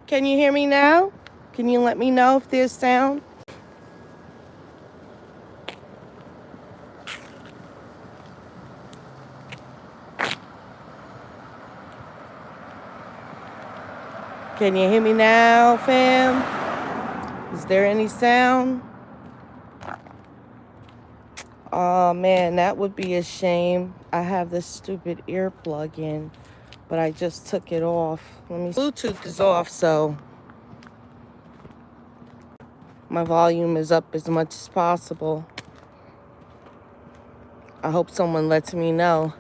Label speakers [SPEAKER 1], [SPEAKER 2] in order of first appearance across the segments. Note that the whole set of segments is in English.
[SPEAKER 1] Can you hear me now? Can you let me know if there's sound? Can you hear me now, fam? Is there any sound? Oh man, that would be a shame. I have this stupid earplug in, but I just took it off. Let me. Bluetooth is off, so my volume is up as much as possible. I hope someone lets me know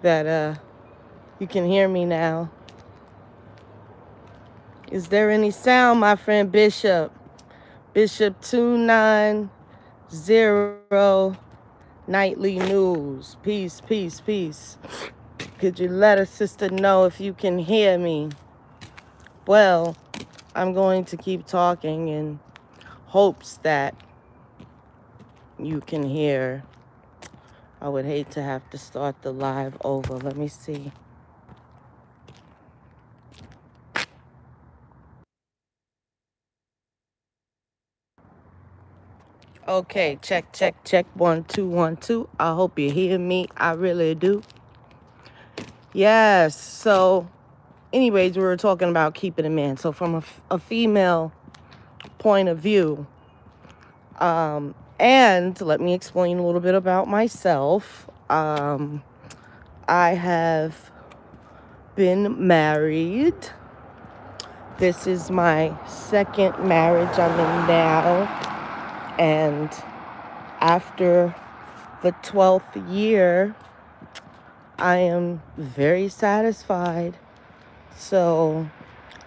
[SPEAKER 1] that you can hear me now. Is there any sound, my friend Bishop? Bishop 290 Nightly News. Peace, peace, peace. Could you let a sister know if you can hear me? Well, I'm going to keep talking in hopes that you can hear. I would hate to have to start the live over. Let me see. Okay, check, check, check. 1 2 1 2. I hope you hear me. I really do. Yes. So, anyways, we were talking about keeping a man. So, from a female point of view, and let me explain a little bit about myself. I have been married. This is my second marriage I'm in now. And after the 12th year, I am very satisfied. So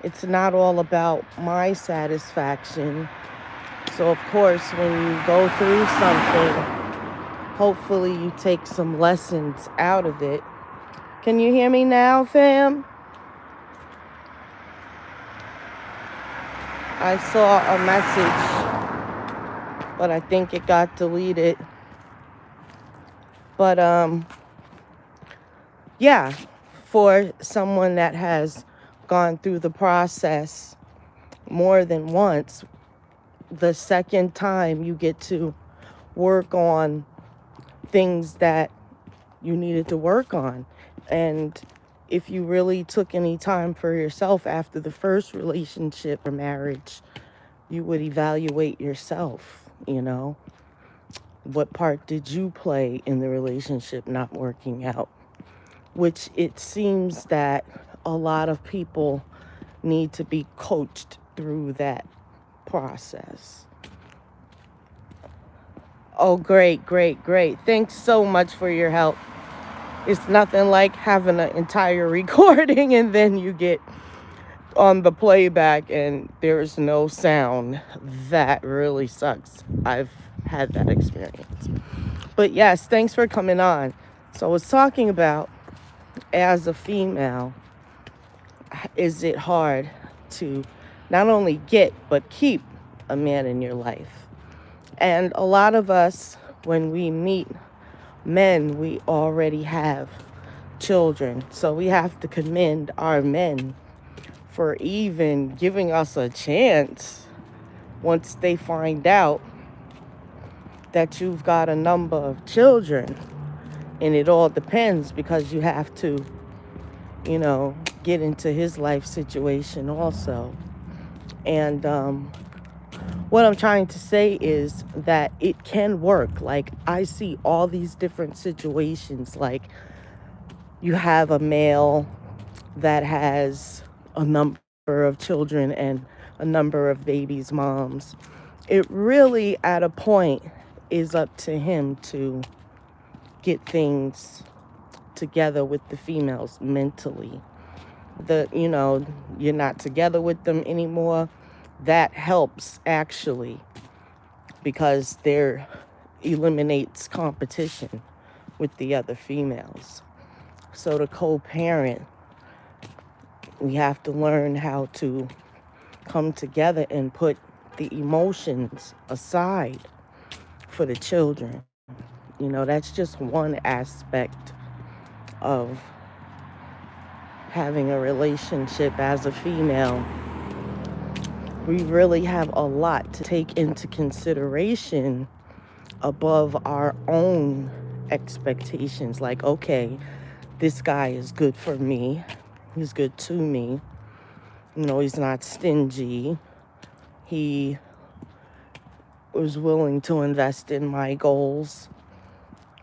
[SPEAKER 1] it's not all about my satisfaction. So of course, when you go through something, hopefully you take some lessons out of it. Can you hear me now, fam? I saw a message, but I think it got deleted. But yeah, for someone that has gone through the process more than once, the second time you get to work on things that you needed to work on. And if you really took any time for yourself after the first relationship or marriage, you would evaluate yourself, you know. What part did you play in the relationship not working out? Which it seems that a lot of people need to be coached through that process. Oh, great, great, great. Thanks so much for your help. It's nothing like having an entire recording and then you get on the playback and there's no sound. That really sucks. I've had that experience. But yes, thanks for coming on. So I was talking about, as a female, is it hard to not only get but keep a man in your life? And a lot of us, when we meet men, we already have children. So we have to commend our men for even giving us a chance once they find out that you've got a number of children. And it all depends, because you have to, you know, get into his life situation also. And what I'm trying to say is that it can work. Like, I see all these different situations. Like, you have a male that has a number of children and a number of babies' moms. It really, at a point, is up to him to get things together with the females mentally. You're not together with them anymore. That helps, actually, because there eliminates competition with the other females. So to co-parent, we have to learn how to come together and put the emotions aside for the children. That's just one aspect of having a relationship as a female, we really have a lot to take into consideration above our own expectations. Like, okay, this guy is good for me. He's good to me. You know, he's not stingy. He was willing to invest in my goals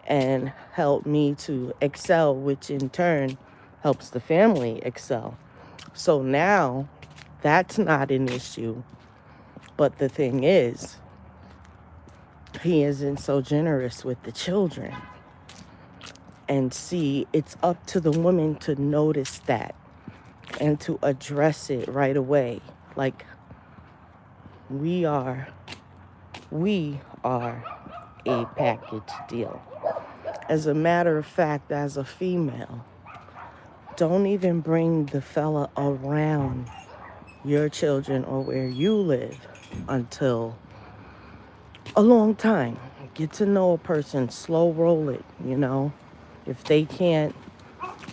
[SPEAKER 1] and help me to excel, which in turn helps the family excel. So now that's not an issue. But the thing is, he isn't so generous with the children. And see, it's up to the woman to notice that and to address it right away. Like, we are a package deal. As a matter of fact, as a female, don't even bring the fella around your children or where you live until a long time. Get to know a person, slow roll it, you know. If they can't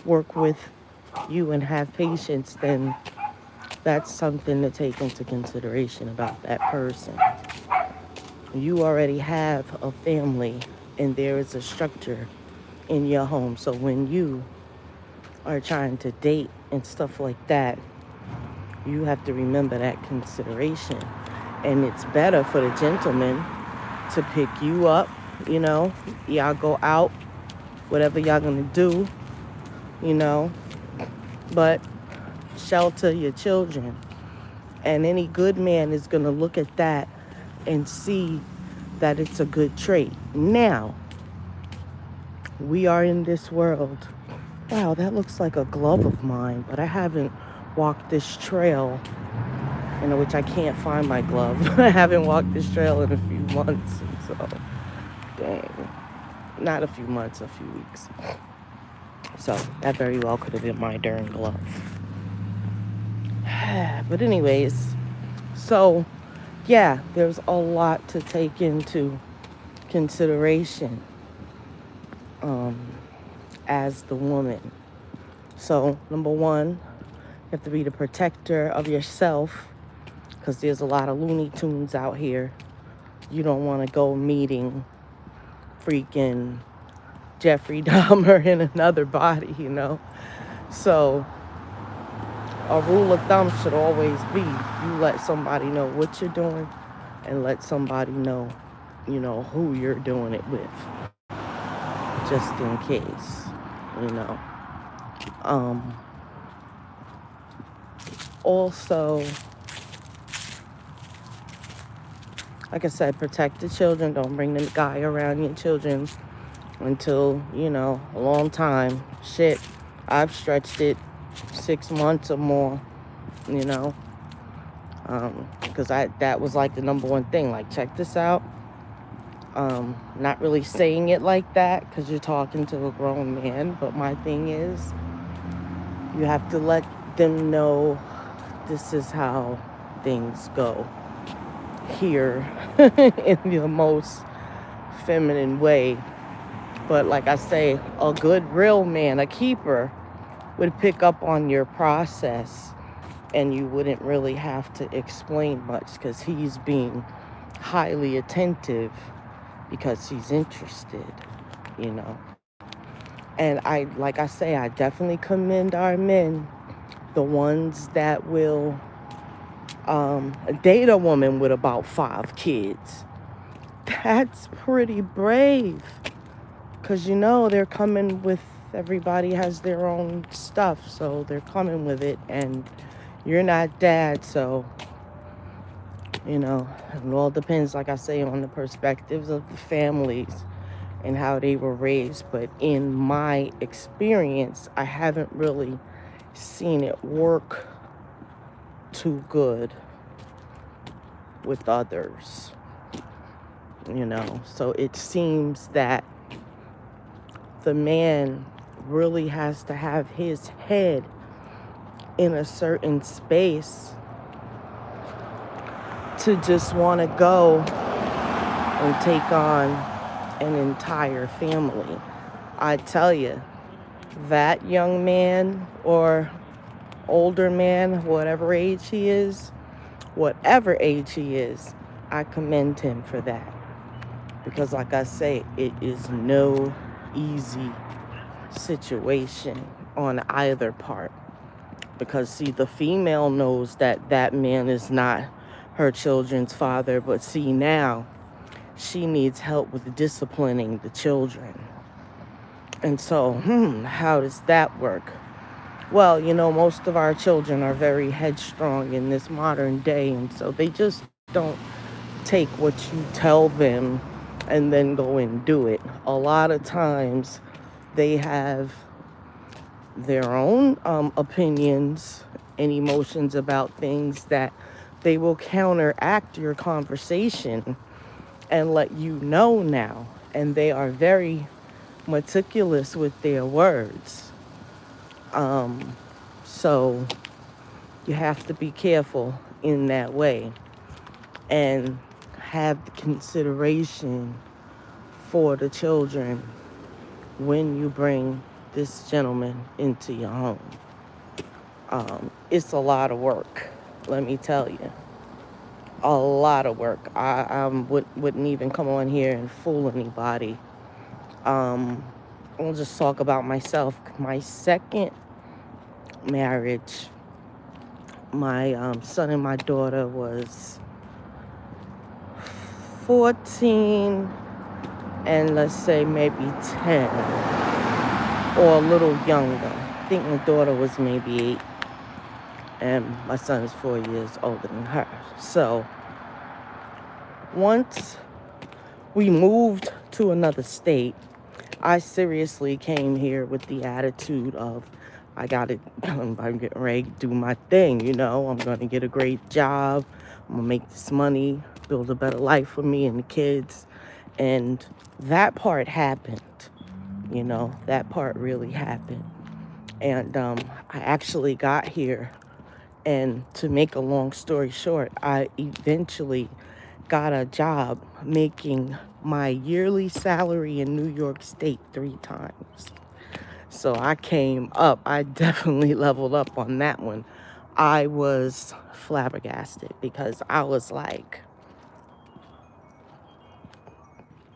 [SPEAKER 1] work with you and have patience, then that's something to take into consideration about that person. You already have a family and there is a structure in your home. So when you are trying to date and stuff like that, you have to remember that consideration. And it's better for the gentleman to pick you up, you know. Y'all go out, whatever y'all gonna do, you know. But shelter your children. And any good man is gonna look at that and see that it's a good trait. Now, we are in this world. Wow, that looks like a glove of mine, but I haven't walked this trail, in which I can't find my glove. I haven't walked this trail in a few months, and so, dang. Not a few months, a few weeks. So, that very well could have been my darn glove. But anyways, so, yeah, there's a lot to take into consideration as the woman. So, number one, you have to be the protector of yourself, because there's a lot of Looney Tunes out here. You don't want to go meeting freaking Jeffrey Dahmer in another body, you know. So a rule of thumb should always be, you let somebody know what you're doing and let somebody know, you know, who you're doing it with, just in case, you know. Also, like I said, protect the children. Don't bring the guy around your children until, you know, a long time. Shit, I've stretched it 6 months or more, you know, because that was like the number one thing. Like, check this out. Not really saying it like that because you're talking to a grown man, but my thing is, you have to let them know this is how things go here in the most feminine way. But like I say, a good real man, a keeper, would pick up on your process and you wouldn't really have to explain much because he's being highly attentive because he's interested, you know. And like I say, I definitely commend our men, the ones that will date a woman with about 5 kids. That's pretty brave. Because, you know, they're coming with, everybody has their own stuff, so they're coming with it, and you're not dad, so, you know, it all depends, like I say, on the perspectives of the families and how they were raised. But in my experience, I haven't really seen it work too good with others, you know. So it seems that the man really has to have his head in a certain space to just want to go and take on an entire family. I tell you, that young man or older man, whatever age he is, I commend him for that. Because, like I say, it is no easy situation on either part. Because, see, the female knows that that man is not her children's father, but see, now she needs help with disciplining the children. And so, how does that work? Well, most of our children are very headstrong in this modern day, and so they just don't take what you tell them and then go and do it. A lot of times they have their own opinions and emotions about things that they will counteract your conversation and let you know now. And they are very meticulous with their words. So you have to be careful in that way and have the consideration for the children when you bring this gentleman into your home. It's a lot of work, let me tell you. A lot of work. I wouldn't even come on here and fool anybody. I'll just talk about myself. My second marriage, my son and my daughter was 14 and let's say maybe 10 or a little younger. I think my daughter was maybe 8 and my son is 4 years older than her. So once we moved to another state, I seriously came here with the attitude of, I'm getting ready to do my thing, I'm going to get a great job. I'm going to make this money, build a better life for me and the kids. And that part happened, that part really happened. And I actually got here, and to make a long story short, I eventually got a job making my yearly salary in New York State 3 times. So I came up. I definitely leveled up on that one. I was flabbergasted because I was like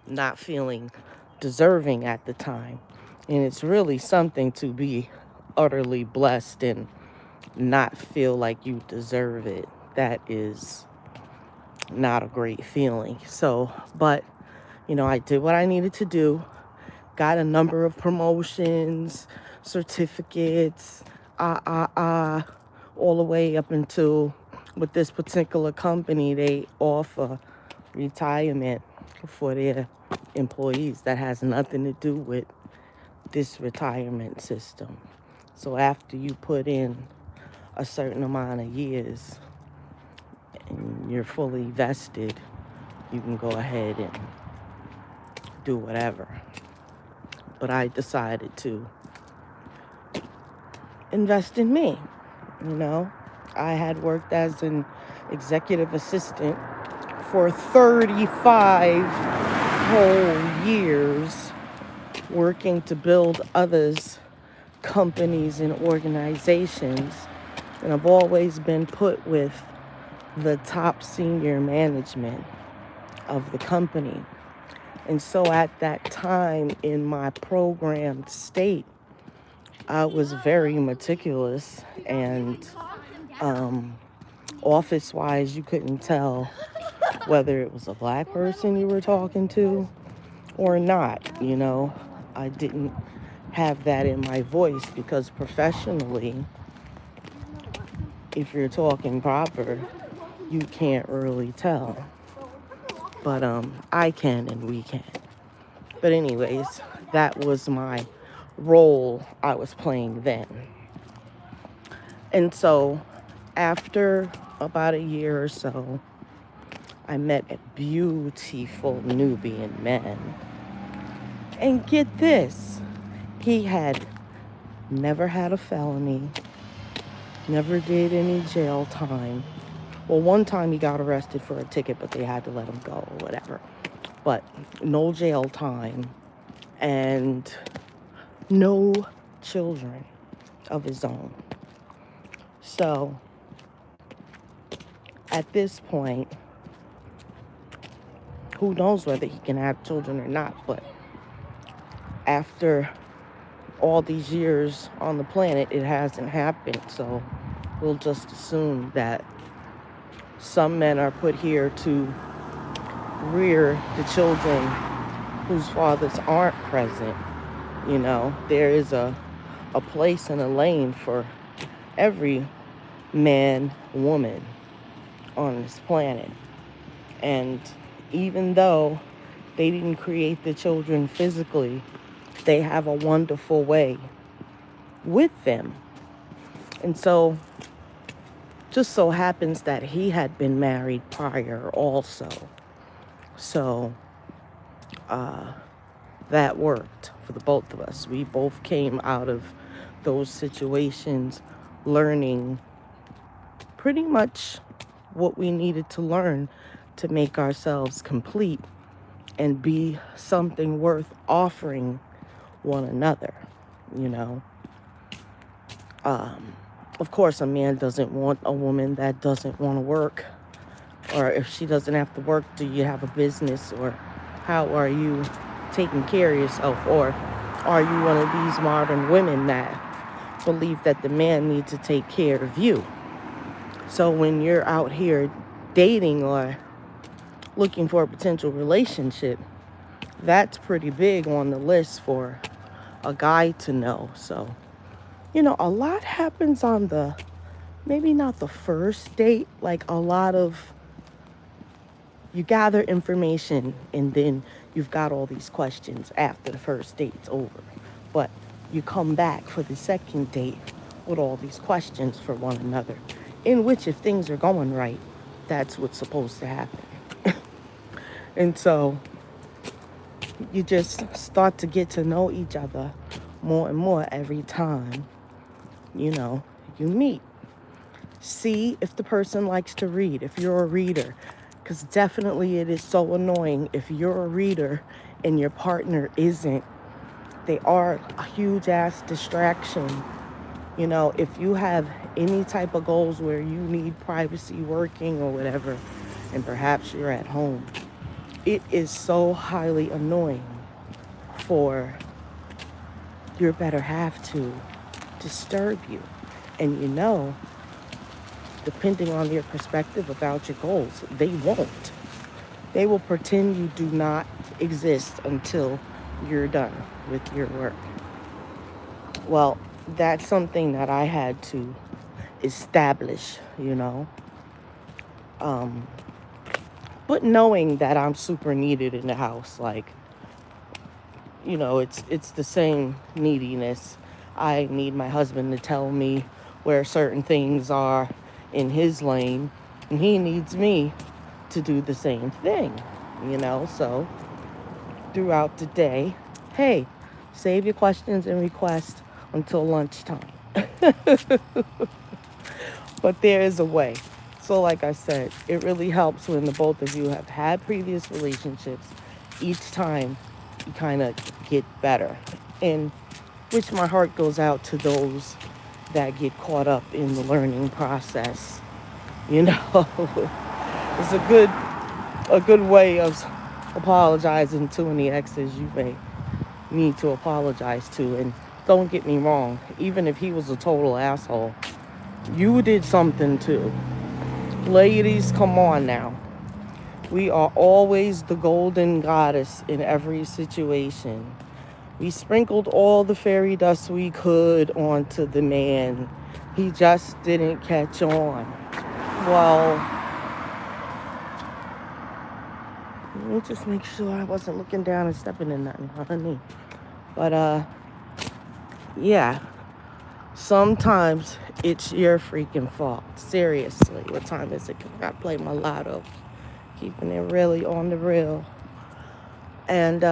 [SPEAKER 1] not feeling deserving at the time. And it's really something to be utterly blessed and not feel like you deserve it. That is not a great feeling. So, but, I did what I needed to do. Got a number of promotions, certificates, all the way up until with this particular company, they offer retirement for their employees that has nothing to do with this retirement system. So after you put in a certain amount of years and you're fully vested, you can go ahead and do whatever. But I decided to invest in me. I had worked as an executive assistant for 35 whole years, working to build others' companies and organizations. And I've always been put with the top senior management of the company. And so at that time in my programmed state, I was very meticulous, and office-wise, you couldn't tell whether it was a black person you were talking to or not. I didn't have that in my voice because professionally, if you're talking proper, you can't really tell. But I can and we can. But anyways, that was my role I was playing then. And so after about a year or so, I met a beautiful Nubian man. And get this, he had never had a felony, never did any jail time. Well, one time he got arrested for a ticket, but they had to let him go or whatever. But no jail time and no children of his own. So at this point, who knows whether he can have children or not, but after all these years on the planet, it hasn't happened. So we'll just assume that some men are put here to rear the children whose fathers aren't present. You know, there is a place and a lane for every man, woman on this planet. And even though they didn't create the children physically, they have a wonderful way with them. And so, just so happens that he had been married prior also. So, that worked for the both of us. We both came out of those situations learning pretty much what we needed to learn to make ourselves complete and be something worth offering one another, you know. Of course, a man doesn't want a woman that doesn't want to work. Or if she doesn't have to work, do you have a business? Or how are you taking care of yourself? Or are you one of these modern women that believe that the man needs to take care of you? So when you're out here dating or looking for a potential relationship, that's pretty big on the list for a guy to know. So, you know, a lot happens on maybe not the first date, like a lot of, you gather information and then you've got all these questions after the first date's over. But you come back for the second date with all these questions for one another, in which if things are going right, that's what's supposed to happen. And so you just start to get to know each other more and more every time, you know, you meet. See if the person likes to read, if you're a reader, because definitely it is so annoying if you're a reader and your partner isn't. They are a huge ass distraction. You know, if you have any type of goals where you need privacy working or whatever, and perhaps you're at home, it is so highly annoying for your better half to disturb you. And you know, depending on your perspective about your goals, they won't. They will pretend you do not exist until you're done with your work. Well, that's something that I had to establish, you know. But knowing that I'm super needed in the house, like, you know, it's the same neediness. I need my husband to tell me where certain things are in his lane, and he needs me to do the same thing, you know. So throughout the day, hey, save your questions and requests until lunchtime. But there is a way. So like I said, it really helps when the both of you have had previous relationships. Each time you kind of get better. And which my heart goes out to those that get caught up in the learning process. You know, it's a good way of apologizing to any exes you may need to apologize to. And don't get me wrong, even if he was a total asshole, you did something too. Ladies, come on now. We are always the golden goddess in every situation. We sprinkled all the fairy dust we could onto the man. He just didn't catch on. Well, let me just make sure I wasn't looking down and stepping in nothing underneath. But, yeah. Sometimes it's your freaking fault. Seriously. What time is it? I gotta play my lotto. Keeping it really on the real. And,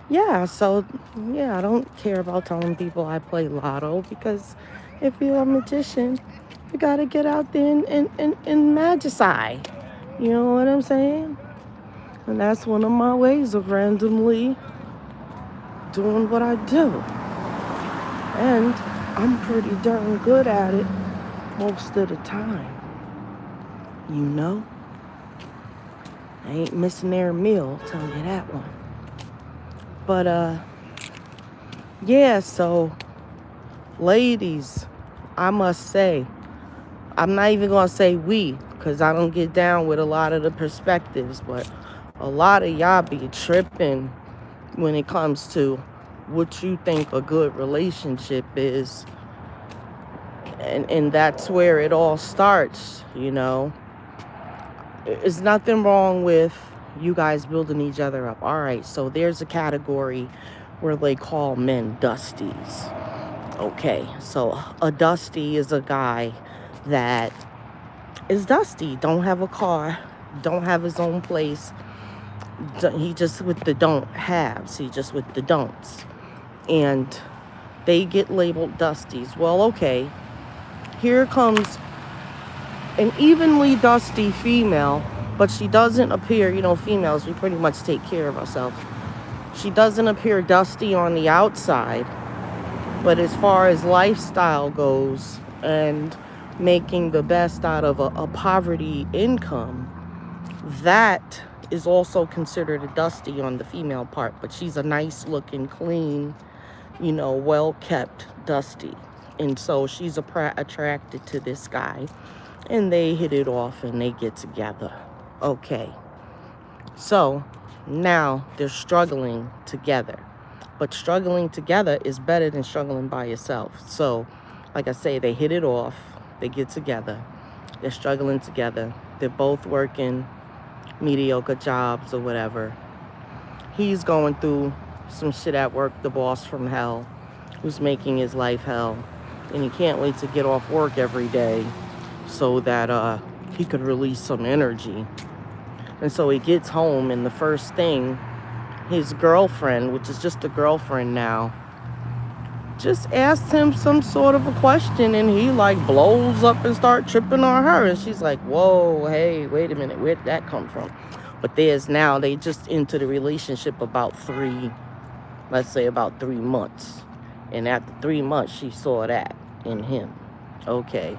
[SPEAKER 1] yeah, so, yeah, I don't care about telling people I play lotto, because if you're a magician, you gotta get out there and magicify. You know what I'm saying? And that's one of my ways of randomly doing what I do. And I'm pretty darn good at it most of the time. You know? I ain't missing their meal, I'll tell you that one. But yeah, so ladies, I must say, I'm not even gonna say we, because I don't get down with a lot of the perspectives, but a lot of y'all be tripping when it comes to what you think a good relationship is. And that's where it all starts, you know. There's nothing wrong with you guys building each other up. All right, so there's a category where they call men dusties. Okay, so a dusty is a guy that is dusty, don't have a car, don't have his own place. He just with the don't haves, he just with the don'ts. And they get labeled dusties. Well, okay, here comes an evenly dusty female, but she doesn't appear, you know, females, we pretty much take care of ourselves. She doesn't appear dusty on the outside, but as far as lifestyle goes and making the best out of a poverty income, that is also considered a dusty on the female part. But she's a nice looking, clean, you know, well kept dusty. And so she's attracted to this guy, and they hit it off and they get together. Okay. So now they're struggling together. But struggling together is better than struggling by yourself. So, like I say, they hit it off. They get together. They're struggling together. They're both working mediocre jobs or whatever. He's going through some shit at work, the boss from hell, who's making his life hell. And he can't wait to get off work every day so that he could release some energy. And so he gets home, and the first thing, his girlfriend, which is just a girlfriend now, just asked him some sort of a question, and he like blows up and start tripping on her. And she's like, whoa, hey, wait a minute, where'd that come from? But they just into the relationship about 3 months. And after 3 months, she saw that in him. Okay.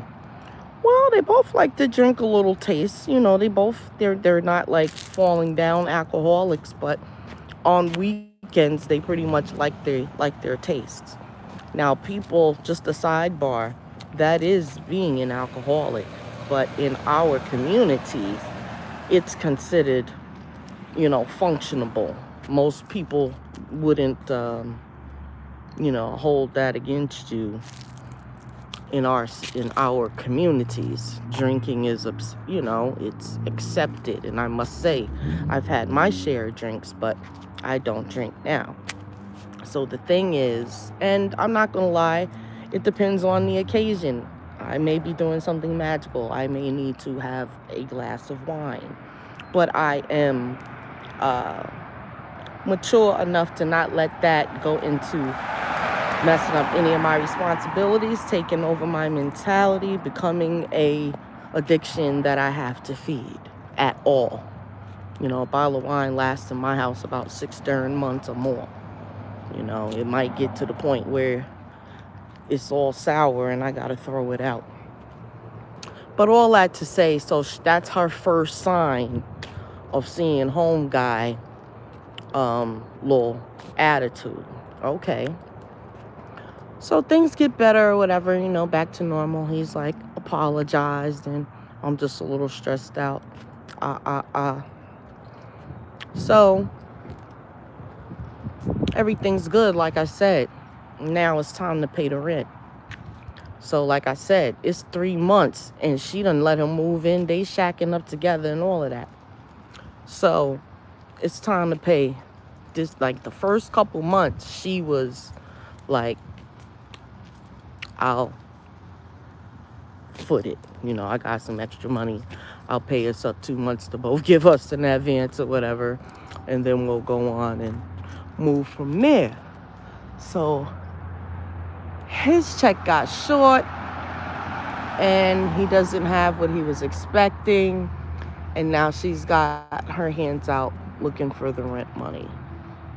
[SPEAKER 1] Well, they both like to drink a little taste. You know, they're not like falling down alcoholics, but on weekends they pretty much like their tastes. Now, people, just a sidebar, that is being an alcoholic, but in our community, it's considered, you know, functionable. Most people wouldn't, you know, hold that against you. In our communities, drinking is, you know, it's accepted. And I must say, I've had my share of drinks, but I don't drink now. So the thing is, and I'm not gonna lie, it depends on the occasion. I may be doing something magical. I may need to have a glass of wine, but I am mature enough to not let that go into messing up any of my responsibilities, taking over my mentality, becoming a addiction that I have to feed at all. You know, a bottle of wine lasts in my house about 6 darn months or more. You know, it might get to the point where it's all sour and I gotta throw it out. But all that to say, so that's her first sign of seeing home guy little attitude. Okay. So things get better or whatever, you know, back to normal. He's like apologized, and I'm just a little stressed out. So everything's good, like I said. Now it's time to pay the rent. So like I said, it's 3 months, and she done let him move in. They shacking up together and all of that. So it's time to pay. This, like, the first couple months, she was like, I'll foot it. You know, I got some extra money. I'll pay us up 2 months to both give us an advance or whatever. And then we'll go on and move from there. So his check got short, and he doesn't have what he was expecting. And now she's got her hands out looking for the rent money.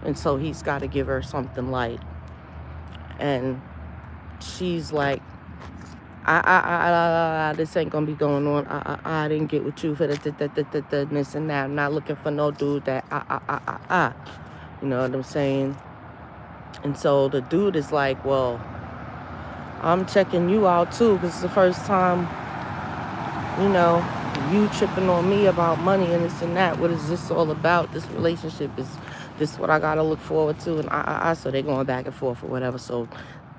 [SPEAKER 1] And so he's got to give her something light. And she's like, this ain't gonna be going on. I didn't get with you for the this and that. I'm not looking for no dude that You know what I'm saying? And so the dude is like, well, I'm checking you out too, because it's the first time, you know, you tripping on me about money and this and that. What is this all about? This relationship, is this what I gotta look forward to? And so they're going back and forth or whatever. So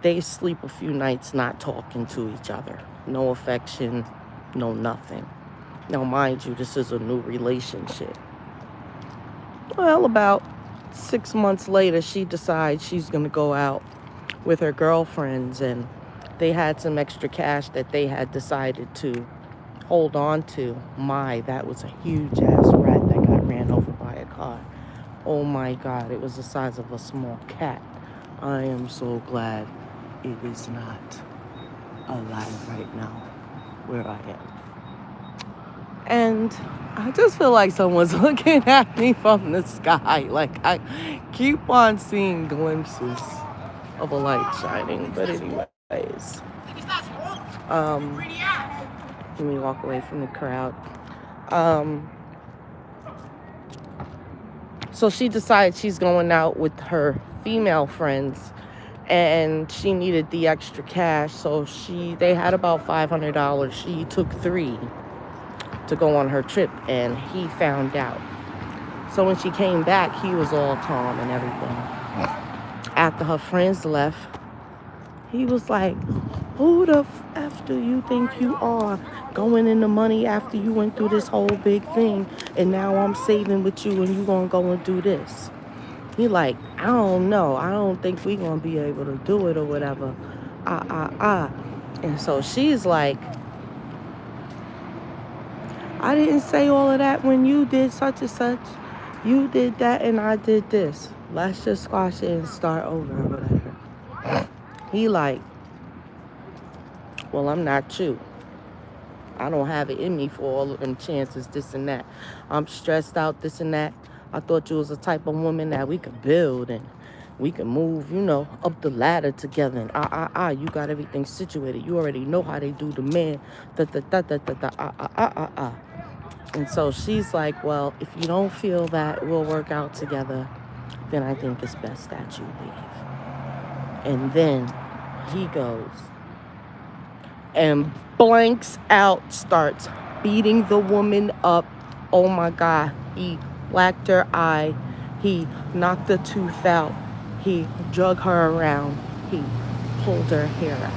[SPEAKER 1] they sleep a few nights not talking to each other. No affection, no nothing. Now, mind you, this is a new relationship. Well, about 6 months later, she decides she's gonna go out with her girlfriends, and they had some extra cash that they had decided to hold on to. That was a huge ass rat that got ran over by a car. Oh my God, it was the size of a small cat. I am so glad it is not alive right now where I am. And I just feel like someone's looking at me from the sky. Like, I keep on seeing glimpses of a light shining. But anyways, let me walk away from the crowd. So she decides she's going out with her female friends, and she needed the extra cash. So they had about $500. She took 3 to go on her trip, and he found out. So when she came back, he was all calm and everything. After her friends left, he was like, who the F do you think you are, going in the money after you went through this whole big thing, and now I'm saving with you and you gonna go and do this? He like, I don't know. I don't think we gonna be able to do it or whatever. And so she's like, I didn't say all of that when you did such and such. You did that and I did this. Let's just squash it and start over or whatever. He like, well, I'm not you. I don't have it in me for all of them chances, this and that. I'm stressed out, this and that. I thought you was the type of woman that we could build and we could move, you know, up the ladder together. And you got everything situated. You already know how they do the man. And so she's like, well, if you don't feel that we'll work out together, then I think it's best that you leave. And then he goes and blanks out, starts beating the woman up. Oh my God. He blacked her eye. He knocked the tooth out. He drug her around. He pulled her hair out.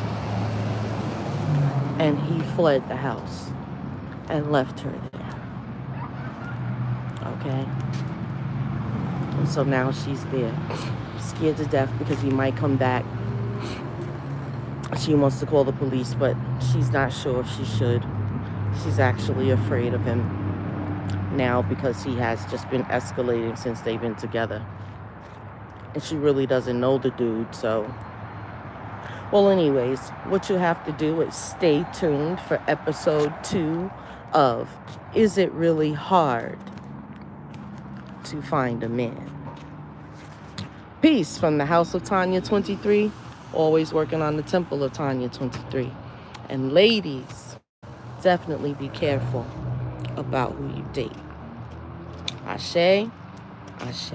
[SPEAKER 1] And he fled the house and left her there. Okay? And so now she's there, scared to death because he might come back. She wants to call the police, but she's not sure if she should. She's actually afraid of him now because he has just been escalating since they've been together. And she really doesn't know the dude, so. Well, anyways, what you have to do is stay tuned for episode 2 of Is It Really Hard to Find a Man? Peace from the House of Tanya 23. Always working on the Temple of Tanya 23. And ladies, definitely be careful about who you date. Ashe, ashe.